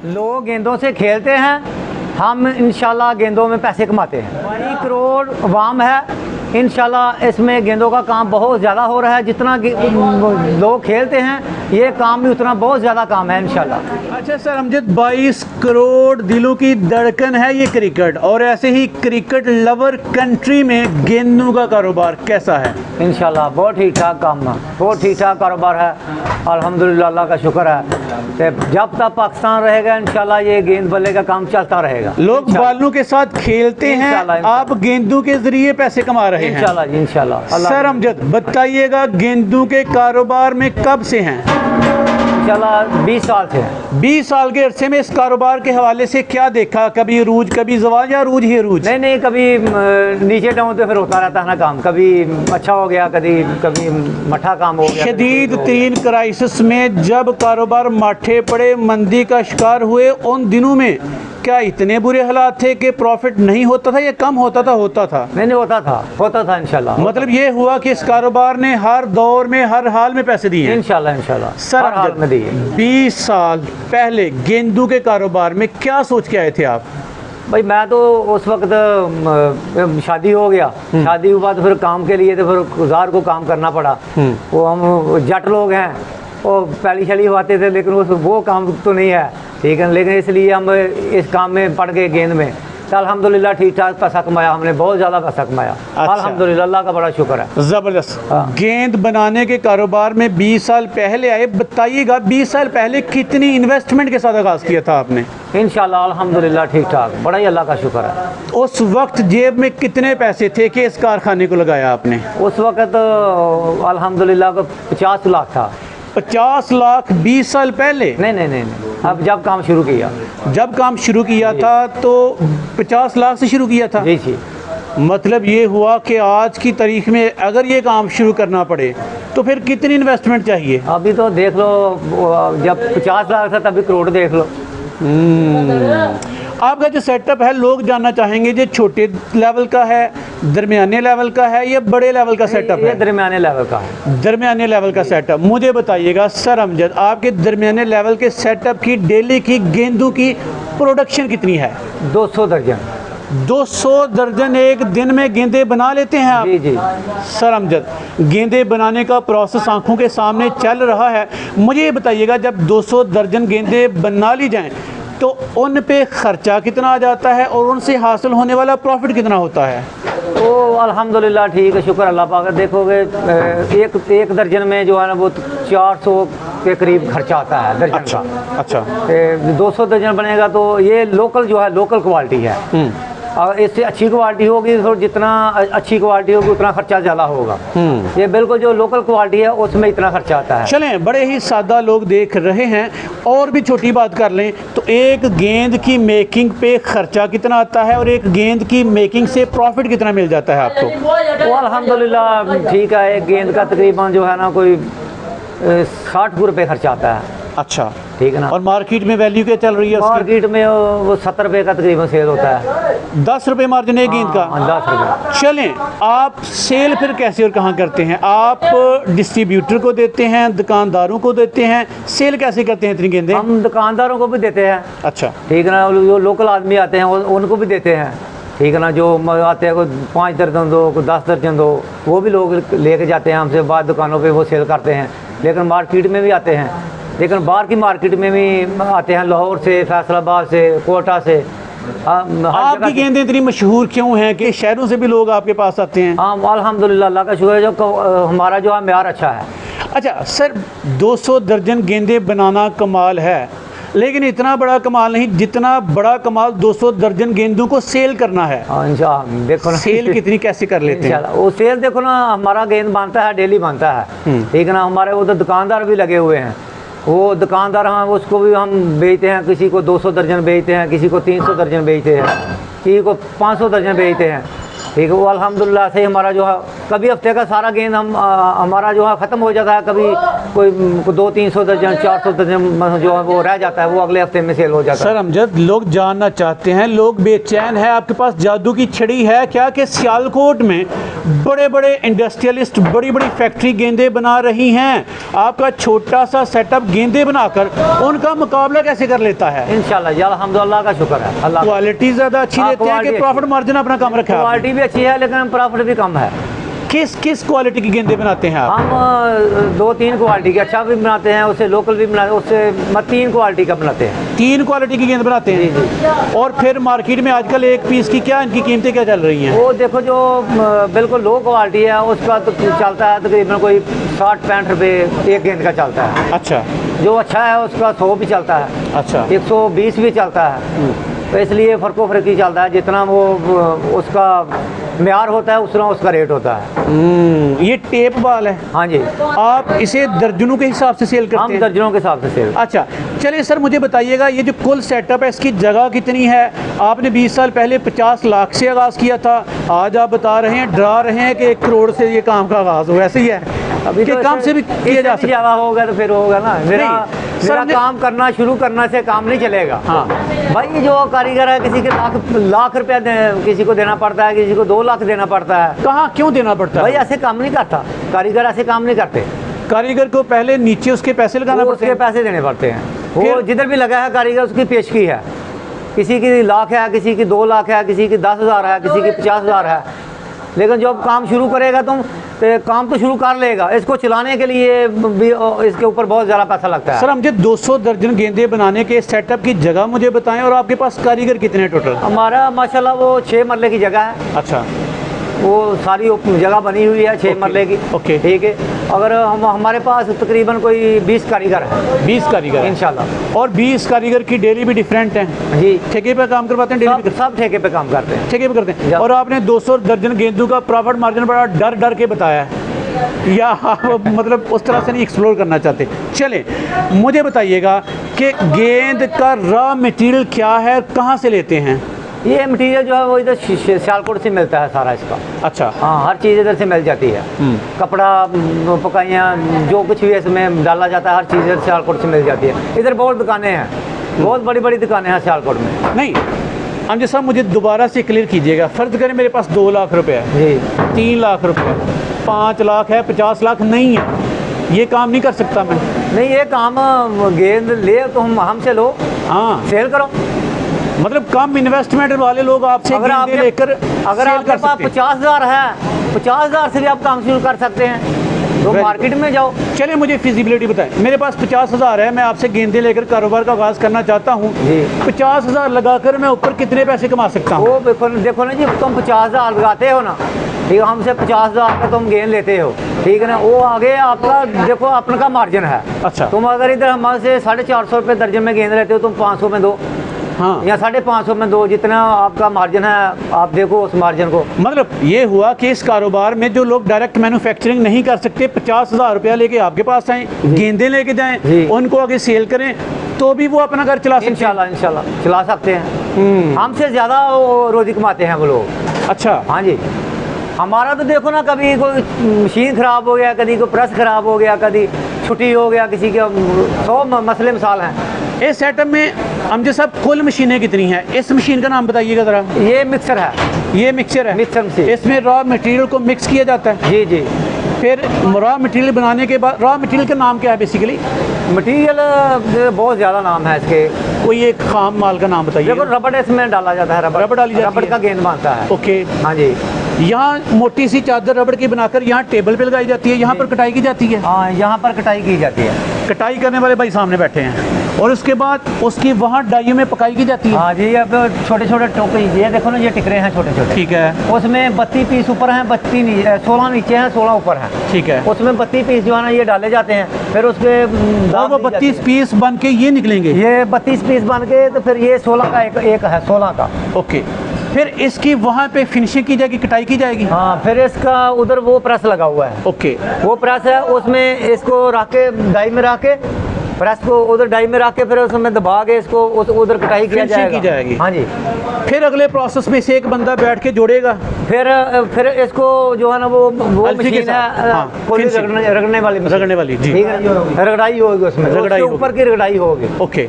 लोग गेंदों से खेलते हैं, हम इंशाल्लाह गेंदों में पैसे कमाते हैं। 20 करोड़ अवाम है, इंशाल्लाह इसमें गेंदों का काम बहुत ज़्यादा हो रहा है। जितना लोग खेलते हैं ये काम भी उतना बहुत ज़्यादा काम है इंशाल्लाह। अच्छा सर अमजद, 22 करोड़ दिलों की धड़कन है ये क्रिकेट, और ऐसे ही क्रिकेट लवर कंट्री में गेंदों का कारोबार कैसा है? इंशाल्लाह बहुत ठीक ठाक काम है, बहुत ठीक ठाक कारोबार है, अल्हम्दुलिल्लाह, अल्लाह का शुक्र है। तो जब तक पाकिस्तान रहेगा इंशाल्लाह ये गेंद बल्ले का काम चलता रहेगा। लोग बालों के साथ खेलते हैं, आप गेंदों के जरिए पैसे कमा रहे हैं इंशाल्लाह जी, इंशाल्लाह। सर अमजद बताइएगा, गेंदों के कारोबार में कब से हैं? इंशाल्लाह 20 साल से। 20 साल के अरसे में इस कारोबार के हवाले से क्या देखा? कभी रूज, कभी जवाल, या रूज ही रूज? नहीं, कभी नीचे डाउन तो फिर होता रहता है ना काम, कभी अच्छा हो गया, कभी मठा काम हो गया। शदीद तीन क्राइसिस में जब कारोबार माठे पड़े, मंदी का शिकार हुए, उन दिनों में क्या इतने बुरे हालात थे कि प्रॉफिट नहीं होता था या कम होता था? होता था। नहीं होता था इंशाल्लाह। मतलब ये हुआ कि इस कारोबार ने हर दौर में हर हाल में पैसे दिए हैं इंशाल्लाह। सर हर हाल में दिए। 20 साल पहले गेंदों के कारोबार में क्या सोच के आए थे आप? भाई मैं तो उस वक्त शादी हो गया, शादी के बाद फिर काम के लिए तो फिर गुजार को काम करना पड़ा। वो हम जट लोग हैं, वो पहली शैली आते थे, लेकिन वो काम तो नहीं है, ठीक है। लेकिन इसलिए हम इस काम में पड़ गए गेंद में, तो अल्हम्दुलिल्लाह ठीक ठाक पैसा कमाया हमने, बहुत ज़्यादा पैसा कमाया। अच्छा। अल्हम्दुलिल्लाह, अल्लाह का बड़ा शुक्र है। ज़बरदस्त। हाँ। गेंद बनाने के कारोबार में 20 साल पहले आए, बताइएगा 20 साल पहले कितनी इन्वेस्टमेंट के साथ आगाज़ किया था आपने? इंशाल्लाह अल्हम्दुलिल्लाह ठीक ठाक, बड़ा ही अल्लाह का शुक्र है। उस वक्त जेब में कितने पैसे थे कि इस कारखाने को लगाया आपने? उस वक्त अल्हम्दुलिल्लाह 50 लाख था। 50 लाख 20 साल पहले? नहीं, अब जब काम शुरू किया। जब काम शुरू किया था तो 50 लाख से शुरू किया था? जी। मतलब ये हुआ कि आज की तारीख में अगर ये काम शुरू करना पड़े तो फिर कितनी इन्वेस्टमेंट चाहिए? अभी तो देख लो, जब 50 लाख था तभी करोड़ देख लो। आपका जो सेटअप है, लोग जानना चाहेंगे, जो छोटे लेवल का है, दरमियाने लेवल का है, या बड़े लेवल का सेटअप है? ये दरमियाने लेवल का है। दरमियाने लेवल का सेटअप। मुझे बताइएगा सर अमजद, आपके दरमियाने लेवल के सेटअप की डेली की गेंदों की प्रोडक्शन कितनी है? 200 दर्जन। 200 दर्जन एक दिन में गेंदे बना लेते हैं आप? जी। सर अमजद, गेंदे बनाने का प्रोसेस आंखों के सामने चल रहा है, मुझे ये बताइएगा, जब 200 दर्जन गेंदे बना ली जाएं तो उन पे ख़र्चा कितना आ जाता है और उनसे हासिल होने वाला प्रॉफिट कितना होता है? तो अल्हम्दुलिल्लाह ठीक है, शुक्र अल्लाह पाक। देखोगे एक दर्जन में जो है ना वो 400 के करीब खर्चा आता है दर्जन का। अच्छा। 200 दर्जन बनेगा तो ये लोकल जो है, लोकल क्वालिटी है। और इससे अच्छी क्वालिटी होगी तो जितना अच्छी क्वालिटी होगी उतना खर्चा ज़्यादा होगा। ये बिल्कुल जो लोकल क्वालिटी है उसमें इतना खर्चा आता है। चलें, बड़े ही सादा लोग देख रहे हैं, और भी छोटी बात कर लें तो एक गेंद की मेकिंग पे खर्चा कितना आता है और एक गेंद की मेकिंग से प्रॉफिट कितना मिल जाता है आपको? वो अल्हम्दुलिल्लाह ठीक है, एक गेंद का तकरीबन जो है ना कोई 60 रुपये खर्चा आता है। अच्छा, ठीक है ना। और मार्केट में वैल्यू क्या चल रही है उसकी? मार्केट में वो 70 रुपये का तकरीबन सेल होता है। 10 रुपये मार्जिन है गेंद का? 10 रुपये। चलें, आप सेल फिर कैसे और कहाँ करते हैं? आप डिस्ट्रीब्यूटर को देते हैं, दुकानदारों को देते हैं, सेल कैसे करते हैं इतनी गेंदें? हम दुकानदारों को भी देते हैं। अच्छा, ठीक है ना। जो लोकल आदमी आते हैं उनको भी देते हैं, ठीक है ना। जो आते हैं कोई 5 दर्जन दो, कोई 10 दर्जन दो, वो भी लोग लेके जाते हैं हमसे, बाद दुकानों पे वो सेल करते हैं। लेकिन मार्केट में भी आते हैं, लेकिन बाहर की मार्केट में भी आते हैं, लाहौर से, फैसलाबाद से, कोटा से। आपकी गेंदें इतनी मशहूर क्यों हैं कि शहरों से भी लोग आपके पास आते हैं? हाँ अल्हम्दुलिल्लाह, अल्लाह का शुक्र है, जो हमारा जो है म्यार अच्छा है। अच्छा सर, 200 दर्जन गेंदें बनाना कमाल है, लेकिन इतना बड़ा कमाल नहीं जितना बड़ा कमाल 200 दर्जन गेंदों को सेल करना है। इंशाल्लाह देखो ना, सेल कितनी कैसे कर लेते हैं? वो सेल देखो ना, हमारा गेंद बनता है, डेली बनता है, ठीक है ना। हमारे वो तो दुकानदार भी लगे हुए हैं, वो दुकानदार हैं उसको भी हम बेचते हैं, किसी को 200 दर्जन बेचते हैं, किसी को 300 दर्जन बेचते हैं, किसी को 500 दर्जन बेचते हैं। ठीक है, वो अल्हम्दुलिल्लाह से हमारा जो है कभी हफ्ते का सारा गेंद हमारा जो है ख़त्म हो जाता है, कभी कोई 200-300 दर्जन 400 दर्जन जो है वो रह जाता है, वो अगले हफ्ते में सेल हो जाता है। सर अमजद, लोग जानना चाहते हैं, लोग बेचैन है, आपके पास जादू की छड़ी है क्या कि सियालकोट में बड़े बड़े इंडस्ट्रियलिस्ट बड़ी बड़ी फैक्ट्री गेंदे बना रही हैं, आपका छोटा सा सेटअप गेंदे बनाकर उनका मुकाबला कैसे कर लेता है? इंशाल्लाह अल्हम्दुलिल्लाह का शुक्र है अल्लाह। क्वालिटी ज़्यादा अच्छी हाँ, देते हैं कि क्वालिटी प्रॉफिट मार्जिन अपना कम रखा है? क्वालिटी भी अच्छी है लेकिन प्रॉफिट भी कम है। किस क्वालिटी की गेंदे बनाते हैं आप? हम 2-3 क्वालिटी के अच्छा भी बनाते हैं, उससे लोकल भी बनाते हैं, उससे 3 क्वालिटी का बनाते हैं। 3 क्वालिटी की गेंद बनाते हैं? जी। और फिर मार्केट में आजकल एक पीस की क्या इनकी कीमतें क्या चल रही हैं? वो देखो जो बिल्कुल लो क्वालिटी है उसका तो चलता है तकरीबन कोई 60-65 रुपये एक गेंद का चलता है। अच्छा। जो अच्छा है उसका 100 भी चलता है, अच्छा। 120 भी चलता है। तो इसलिए फ़र्क ही चलता है, जितना वो उसका म्यार होता है उतना उसका रेट होता है। ये टेप बाल है? हाँ जी। आप इसे दर्जनों के हिसाब से सेल करते हम हैं? दर्जनों के हिसाब से सेल। अच्छा, चलिए सर मुझे बताइएगा, ये जो कुल सेटअप है इसकी जगह कितनी है? आपने 20 साल पहले 50 लाख से आगाज़ किया था, आज आप बता रहे हैं, डरा रहे हैं कि 1 करोड़ से ये काम का आगाज़ हो, ऐसे ही है? अभी तो काम से भी किया जा सकता है? ज़्यादा होगा तो फिर होगा ना। मेरा काम करना शुरू करना से काम नहीं चलेगा। हाँ भाई, जो कारीगर है किसी के लाख रुपया किसी को देना पड़ता है, किसी को 2 लाख देना पड़ता है। कहाँ क्यों देना पड़ता है? भाई ऐसे काम नहीं करता कारीगर, ऐसे काम नहीं करते। कारीगर को पहले नीचे उसके पैसे लगाना पड़ते उसके हैं? पैसे देने पड़ते हैं। वो जिधर भी लगा है कारीगर उसकी पेशगी है, किसी की लाख है, किसी की 2 लाख है, किसी की 10,000 है, किसी की 50,000 है। लेकिन जब काम शुरू करेगा तुम तो काम तो शुरू कर लेगा, इसको चलाने के लिए भी इसके ऊपर बहुत ज़्यादा पैसा लगता है। सर मुझे 200 दर्जन गेंदे बनाने के सेटअप की जगह मुझे बताएं, और आपके पास कारीगर कितने टोटल? हमारा माशाल्लाह वो 6 मरले की जगह है। अच्छा। वो सारी जगह बनी हुई है 6 मरले की। ओके। ठीक है, अगर हमारे पास तकरीबन कोई 20 कारीगर है। 20 कारीगर इंशाल्लाह। और 20 कारीगर की डेली भी डिफरेंट हैं? जी। ठेके पे काम करवाते हैं? डेली सब ठेके पे काम करते हैं। ठेके पे करते हैं। और आपने 200 दर्जन गेंदों का प्रॉफिट मार्जिन बड़ा डर डर के बताया है, या आप मतलब उस तरह से नहीं एक्सप्लोर करना चाहते? चले मुझे बताइएगा कि गेंद का रॉ मटेरियल क्या है, कहाँ से लेते हैं? ये मटेरियल जो है वो इधर सियालकोट से मिलता है सारा इसका। अच्छा। हाँ, हर चीज़ इधर से मिल जाती है। कपड़ा, पकाइयाँ, जो कुछ भी इसमें डाला जाता है हर चीज़ इधर सियालकोट से मिल जाती है। इधर बहुत दुकानें हैं, बहुत बड़ी बड़ी दुकानें हैं सियालकोट में। नहीं अमजद साहब, मुझे दोबारा से क्लियर कीजिएगा। फ़र्ज़ करें मेरे पास 2 लाख रुपये है, जी, 3 लाख रुपये, 5 लाख है, 50 लाख नहीं है, ये काम नहीं कर सकता मैं? नहीं, ये काम गेंद ले तो हमसे लो, हाँ, सेल करो। मतलब कम इन्वेस्टमेंट वाले लोग आपसे गेंदें लेकर अगर आपके पास 50,000 है, 50,000 से भी आप काम शुरू कर सकते हैं, तो मार्केट में जाओ। चलिए मुझे फिजिबिलिटी बताएं। मेरे पास 50,000 है, मैं आपसे गेंदे लेकर कारोबार का आगाज़ करना चाहता हूँ। 50,000 लगाकर मैं ऊपर कितने पैसे कमा सकता हूँ? वो देखो ना जी, तुम 50,000 लगाते हो ना, ठीक है, हमसे 50,000 का तुम गेंद लेते हो, ठीक है ना, वो आगे आपका देखो अपने का मार्जिन है। अच्छा। तुम अगर इधर हमारे से 450 रुपये दर्जन में गेंद लेते हो, तुम 500 में दो, हाँ, या 550 में दो, जितना आपका मार्जिन है आप देखो उस मार्जिन को। मतलब ये हुआ कि इस कारोबार में जो लोग डायरेक्ट मैन्युफैक्चरिंग नहीं कर सकते, 50,000 रुपया लेके आपके पास आएँ, गेंदें लेके जाएं, उनको आगे सेल करें, तो भी वो अपना घर चला सकते हैं? इंशाल्लाह चला सकते हैं। हमसे ज़्यादा रोज़ी कमाते हैं वो लोग। अच्छा। हाँ जी। हमारा तो देखो ना, कभी कोई मशीन ख़राब हो गया, कभी कोई प्रेस ख़राब हो गया, कभी छुट्टी हो गया, किसी के 100 मसले मिसाल हैं। इस सेटअप में अमजद साहब कुल मशीनें कितनी हैं? इस मशीन का नाम बताइएगा ज़रा। ये मिक्सर है। ये मिक्सर है? मिक्सर से इसमें रॉ मटेरियल को मिक्स किया जाता है? जी जी। फिर रॉ मटेरियल बनाने के बाद, रॉ मटेरियल का नाम क्या है बेसिकली? मटेरियल बहुत ज़्यादा नाम है इसके। कोई एक खाम माल का नाम बताइए। देखो, रबड़ इसमें डाला जाता है, रबड़ डाली जाती है, रबड़ का गेंद बनता है। ओके। हाँ जी। यहाँ मोटी सी चादर रबड़ की बनाकर यहाँ टेबल पे लगाई जाती है, यहाँ पर कटाई की जाती है? हाँ, यहाँ पर कटाई की जाती है। कटाई करने वाले भाई सामने बैठे हैं, और उसके बाद उसकी वहाँ डाइयों में पकाई की जाती है? हाँ जी। अब छोटे छोटे टोकरी, ये देखो ना, ये टिकरे हैं छोटे छोटे। ठीक है। उसमें 32 पीस ऊपर हैं, 16 नीचे हैं, 16 ऊपर हैं। ठीक है। उसमें 32 पीस जो है ना ये डाले जाते हैं, फिर उसके और वो 32 पीस बन के ये निकलेंगे? ये 32 पीस बन के, तो फिर ये 16 का एक है, 16 का। ओके। फिर इसकी वहाँ पे फिनिशिंग की जाएगी, कटाई की जाएगी? हाँ, फिर इसका उधर वो प्रेस लगा हुआ है। ओके। वो प्रेस है, उसमें इसको रख के डाई में रख के प्रेस को उधर डाई में रख के फिर उसमें दबा के इसको उधर कटाई किया फिनिशिंग की जाएगी। हाँ जी। फिर अगले प्रोसेस में से एक बंदा बैठ के जोड़ेगा, फिर इसको जो है ना वो अलसी के मशीन है, साथ, हाँ, कोली finishing। रगड़ने वाली मशीन। रगड़ने वाली, जी। ठीक है, रगड़ाई होगी उसमें, रगड़ाई उसके ऊपर की रगड़ाई होगी। ओके,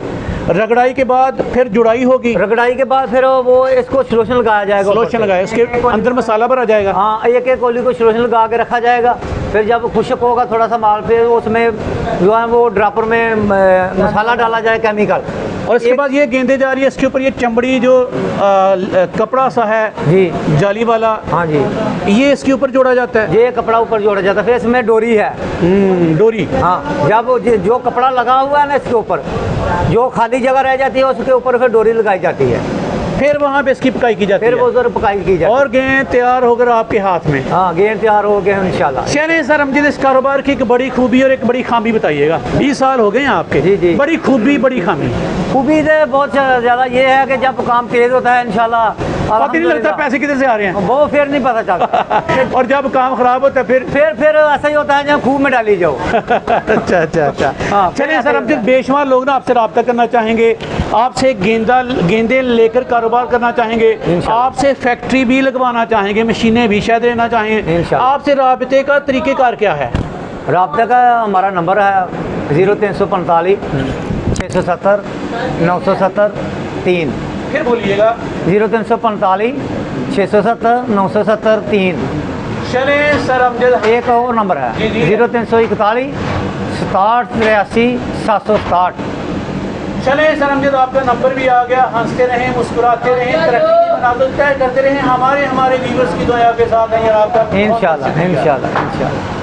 रगड़ाई के बाद फिर जुड़ाई होगी, रगड़ाई के बाद फिर वो इसको स्लोशन लगाया जाएगा, लोशन लगाया, उसके अंदर मसाला भरा जाएगा। हाँ, एक एक कोली को स्लोशन लगा के रखा जाएगा। फिर जब खुश्क होगा थोड़ा सा माल, फिर उसमें जो है वो ड्रापर में मसाला डाला जाए, केमिकल। और इसके बाद ये गेंदे जा रही है, इसके ऊपर ये चमड़ी जो कपड़ा सा है जी, जाली वाला, हाँ जी, ये इसके ऊपर जोड़ा जाता है। ये कपड़ा ऊपर जोड़ा जाता है। फिर इसमें डोरी है, डोरी। हाँ, जब जो कपड़ा लगा हुआ है ना इसके ऊपर, जो खाली जगह रह जाती है उसके ऊपर फिर डोरी लगाई जाती है। फिर वहाँ पे इसकी पकाई की जाती फिर है, वो उधर पकाई की जाती है और गेंद तैयार होकर आपके हाथ में। हाँ, गेंद तैयार हो गए इंशाल्लाह। चलिए सर, अमजद, इस कारोबार की एक बड़ी खूबी और एक बड़ी खामी बताइएगा। 20 साल हो गए हैं आपके। जी, जी। बड़ी खूबी, बड़ी खामी। खूबी तो बहुत ज़्यादा ये है कि जब काम तेज होता है इंशाल्लाह, पता नहीं लगता पैसे किधर से आ रहे हैं, वो फिर नहीं पता चलता। और जब काम खराब होता है फिर ऐसा ही होता है जब खूब में डाली जाओ। अच्छा अच्छा अच्छा। हाँ, चलिए सर, अमजद, बेशुमार लोग ना आपसे रब्ता करना चाहेंगे, आपसे गेंदे लेकर कारोबार करना चाहेंगे, आपसे फैक्ट्री भी लगवाना चाहेंगे, मशीनें भी शायद लेना चाहेंगे, आपसे राब्ते का तरीक़ेकार क्या है? राब्ते का हमारा नंबर है 0345 670 970 3। फिर बोलिएगा। 0345 670 970 3। चलिए सर अमजद, एक और नंबर है जी, जी। 0341 67 83 767। चले सर अमजद, आपका नंबर भी आ गया। हंसते रहें, मुस्कुराते रहें, तरक्की की मनाज़िल तय करते रहें। हमारे व्यूअर्स की दुआ के साथ है, आपका इंशाल्लाह इंशाल्लाह इंशाल्लाह।